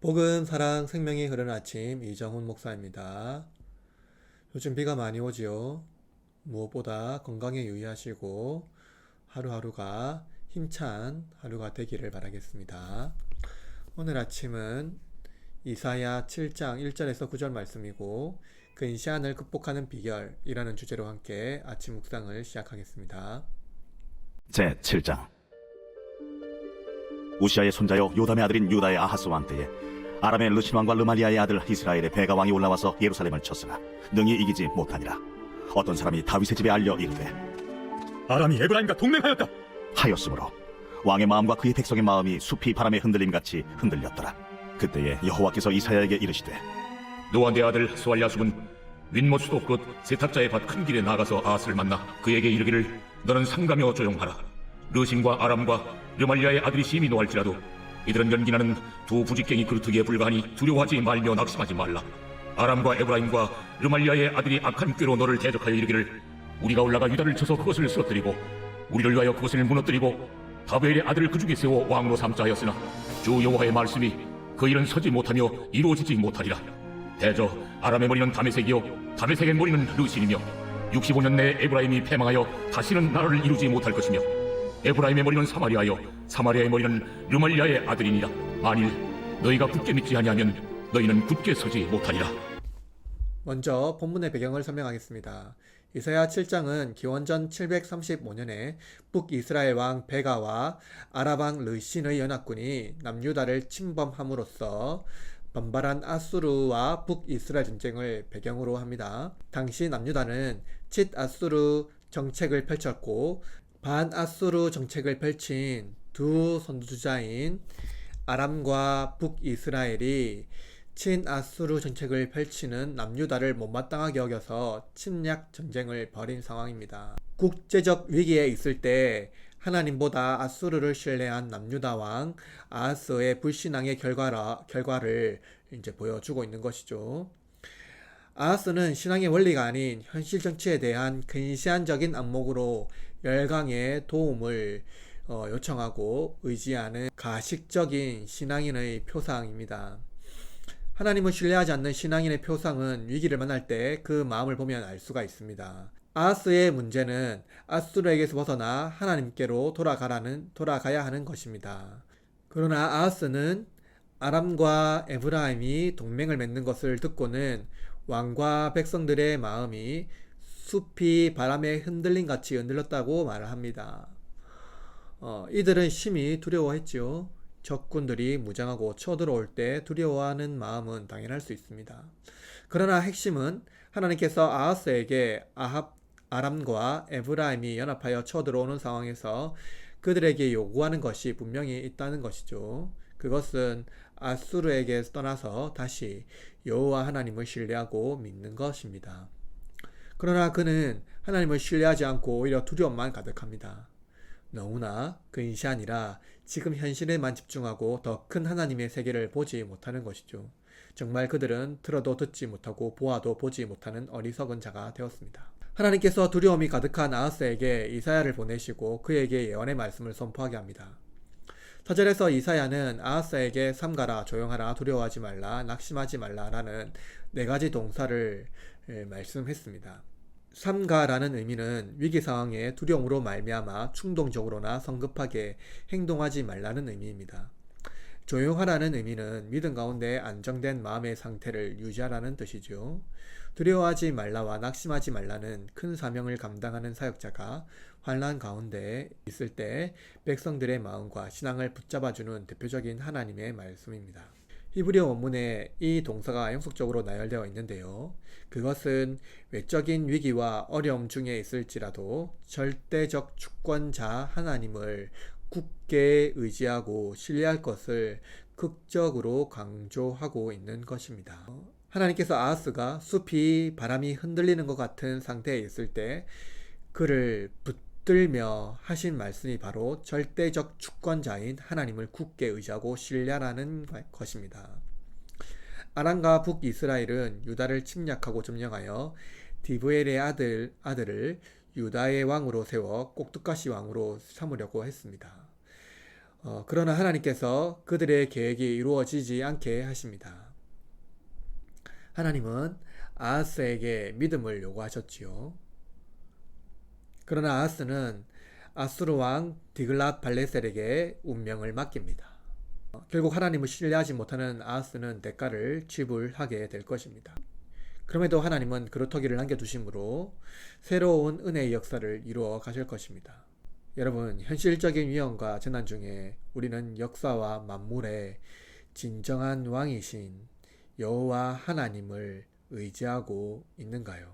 복음, 사랑, 생명이 흐르는 아침 이정훈 목사입니다. 요즘 비가 많이 오지요. 무엇보다 건강에 유의하시고 하루하루가 힘찬 하루가 되기를 바라겠습니다. 오늘 아침은 이사야 7장 1절에서 9절 말씀이고 근시안을 극복하는 비결이라는 주제로 함께 아침 묵상을 시작하겠습니다. 제 7장. 우시아의 손자요 요담의 아들인 유다의 아하스 왕 때에 아람의 르신 왕과 르말리아의 아들 이스라엘의 베가 왕이 올라와서 예루살렘을 쳤으나 능히 이기지 못하니라. 어떤 사람이 다윗의 집에 알려 이르되 아람이 에브라임과 동맹하였다 하였으므로 왕의 마음과 그의 백성의 마음이 숲이 바람에 흔들림같이 흔들렸더라. 그때에 여호와께서 이사야에게 이르시되 너와 내 아들 스왈야숲은 윗못 수도 끝 세탁자의 밭 큰 길에 나가서 아하스를 만나 그에게 이르기를 너는 삼가며 조용하라. 르신과 아람과 르말리아의 아들이 심히 노할지라도 이들은 연기나는 두 부직갱이 그루터기에 불과하니 두려워하지 말며 낙심하지 말라. 아람과 에브라임과 르말리아의 아들이 악한 꾀로 너를 대적하여 이르기를 우리가 올라가 유다를 쳐서 그것을 쓰러뜨리고 우리를 위하여 그것을 무너뜨리고 다베엘의 아들을 그 중에 세워 왕으로 삼자 하였으나 주 여호와의 말씀이 그 일은 서지 못하며 이루어지지 못하리라. 대저 아람의 머리는 다메섹이요 다메섹의 머리는 르신이며 65년 내에 에브라임이 패망하여 다시는 나라를 이루지 못할 것이며 에브라임의 머리는 사마리아요 사마리아의 머리는 르말리아의 아들이니라. 만일 너희가 굳게 믿지 아니하면 너희는 굳게 서지 못하리라. 먼저 본문의 배경을 설명하겠습니다. 이사야 7장은 기원전 735년에 북이스라엘 왕 베가와 아람 왕 르신의 연합군이 남유다를 침범함으로써 반발한 아수르와 북이스라엘 전쟁을 배경으로 합니다. 당시 남유다는 칫 아수르 정책을 펼쳤고 반아수르 정책을 펼친 두 선두주자인 아람과 북이스라엘이 친아수르 정책을 펼치는 남유다를 못마땅하게 여겨서 침략 전쟁을 벌인 상황입니다. 국제적 위기에 있을 때 하나님보다 아수르를 신뢰한 남유다 왕 아하스의 불신앙의 결과를 이제 보여주고 있는 것이죠. 아하스는 신앙의 원리가 아닌 현실 정치에 대한 근시안적인 안목으로 열강의 도움을 요청하고 의지하는 가식적인 신앙인의 표상입니다. 하나님을 신뢰하지 않는 신앙인의 표상은 위기를 만날 때 그 마음을 보면 알 수가 있습니다. 아하스의 문제는 아수르에게서 벗어나 하나님께로 돌아가야 하는 것입니다. 그러나 아하스는 아람과 에브라임이 동맹을 맺는 것을 듣고는 왕과 백성들의 마음이 숲이 바람에 흔들림 같이 흔들렸다고 말을 합니다. 이들은 심히 두려워했죠. 적군들이 무장하고 쳐들어올 때 두려워하는 마음은 당연할 수 있습니다. 그러나 핵심은 하나님께서 아하스에게 아람과 에브라임이 연합하여 쳐들어오는 상황에서 그들에게 요구하는 것이 분명히 있다는 것이죠. 그것은 아수르에게 떠나서 다시 여호와 하나님을 신뢰하고 믿는 것입니다. 그러나 그는 하나님을 신뢰하지 않고 오히려 두려움만 가득합니다. 너무나 근시안이라 지금 현실에만 집중하고 더 큰 하나님의 세계를 보지 못하는 것이죠. 정말 그들은 들어도 듣지 못하고 보아도 보지 못하는 어리석은 자가 되었습니다. 하나님께서 두려움이 가득한 아하스에게 이사야를 보내시고 그에게 예언의 말씀을 선포하게 합니다. 4절에서 이사야는 아하스에게 삼가라, 조용하라, 두려워하지 말라, 낙심하지 말라라는 네 가지 동사를 말씀했습니다. 삼가라는 의미는 위기 상황에 두려움으로 말미암아 충동적으로나 성급하게 행동하지 말라는 의미입니다. 조용하라는 의미는 믿음 가운데 안정된 마음의 상태를 유지하라는 뜻이죠. 두려워하지 말라와 낙심하지 말라는 큰 사명을 감당하는 사역자가 환난 가운데 있을 때 백성들의 마음과 신앙을 붙잡아주는 대표적인 하나님의 말씀입니다. 히브리어 원문에 이 동사가 영속적으로 나열되어 있는데요. 그것은 외적인 위기와 어려움 중에 있을지라도 절대적 주권자 하나님을 굳게 의지하고 신뢰할 것을 극적으로 강조하고 있는 것입니다. 하나님께서 아하스가 숲이 바람이 흔들리는 것 같은 상태에 있을 때 그를 붙들며 하신 말씀이 바로 절대적 주권자인 하나님을 굳게 의지하고 신뢰하라는 것입니다. 아람과 북이스라엘은 유다를 침략하고 점령하여 디브엘의 아들을 유다의 왕으로 세워 꼭두가시 왕으로 삼으려고 했습니다. 그러나 하나님께서 그들의 계획이 이루어지지 않게 하십니다. 하나님은 아하스에게 믿음을 요구하셨지요. 그러나 아하스는 아수르 왕 디글랏 발레셀에게 운명을 맡깁니다. 결국 하나님을 신뢰하지 못하는 아하스는 대가를 지불하게 될 것입니다. 그럼에도 하나님은 그루터기를 남겨두심으로 새로운 은혜의 역사를 이루어 가실 것입니다. 여러분, 현실적인 위험과 재난 중에 우리는 역사와 만물의 진정한 왕이신 여호와 하나님을 의지하고 있는가요?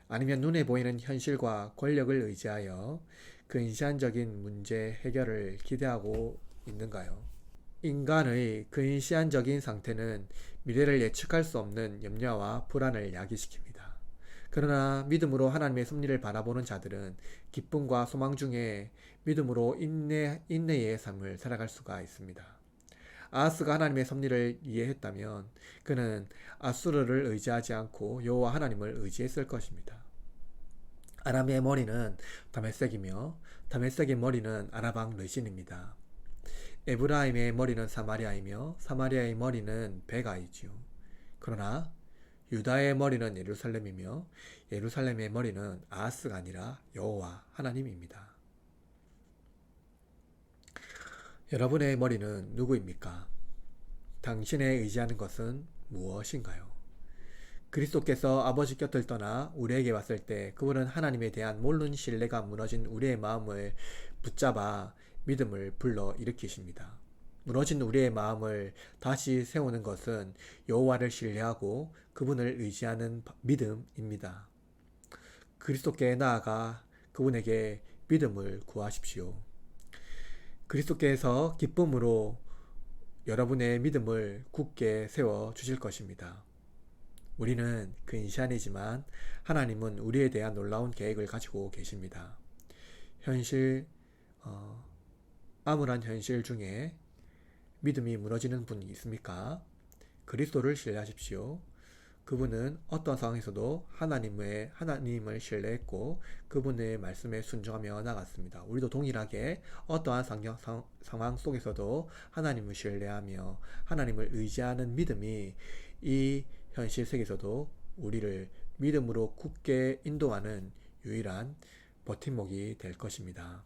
아니면 눈에 보이는 현실과 권력을 의지하여 근시안적인 문제 해결을 기대하고 있는가요? 인간의 근시안적인 상태는 미래를 예측할 수 없는 염려와 불안을 야기시킵니다. 그러나 믿음으로 하나님의 섭리를 바라보는 자들은 기쁨과 소망 중에 믿음으로 인내의 삶을 살아갈 수가 있습니다. 아하스가 하나님의 섭리를 이해했다면 그는 아수르를 의지하지 않고 여호와 하나님을 의지했을 것입니다. 아람의 머리는 다메섹이며 다메섹의 머리는 아라방 르신입니다. 에브라임의 머리는 사마리아이며 사마리아의 머리는 베가이지요. 그러나 유다의 머리는 예루살렘이며 예루살렘의 머리는 아하스가 아니라 여호와 하나님입니다. 여러분의 머리는 누구입니까? 당신의 의지하는 것은 무엇인가요? 그리스도께서 아버지 곁을 떠나 우리에게 왔을 때 그분은 하나님에 대한 모든 신뢰가 무너진 우리의 마음을 붙잡아 믿음을 불러 일으키십니다. 무너진 우리의 마음을 다시 세우는 것은 여호와를 신뢰하고 그분을 의지하는 믿음입니다. 그리스도께 나아가 그분에게 믿음을 구하십시오. 그리스도께서 기쁨으로 여러분의 믿음을 굳게 세워 주실 것입니다. 우리는 근시안이지만 하나님은 우리에 대한 놀라운 계획을 가지고 계십니다. 암울한 현실 중에 믿음이 무너지는 분이 있습니까? 그리스도를 신뢰하십시오. 그분은 어떤 상황에서도 하나님을 신뢰했고 그분의 말씀에 순종하며 나갔습니다. 우리도 동일하게 어떠한 상황 속에서도 하나님을 신뢰하며 하나님을 의지하는 믿음이 이 현실 세계에서도 우리를 믿음으로 굳게 인도하는 유일한 버팀목이 될 것입니다.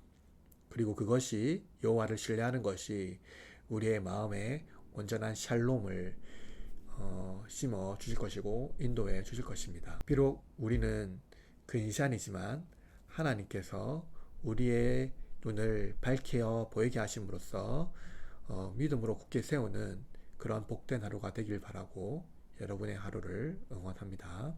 그리고 그것이 여호와를 신뢰하는 것이 우리의 마음에 온전한 샬롬을 심어 주실 것이고 인도해 주실 것입니다. 비록 우리는 근시안이지만 하나님께서 우리의 눈을 밝혀 보이게 하심으로써 믿음으로 굳게 세우는 그런 복된 하루가 되길 바라고 여러분의 하루를 응원합니다.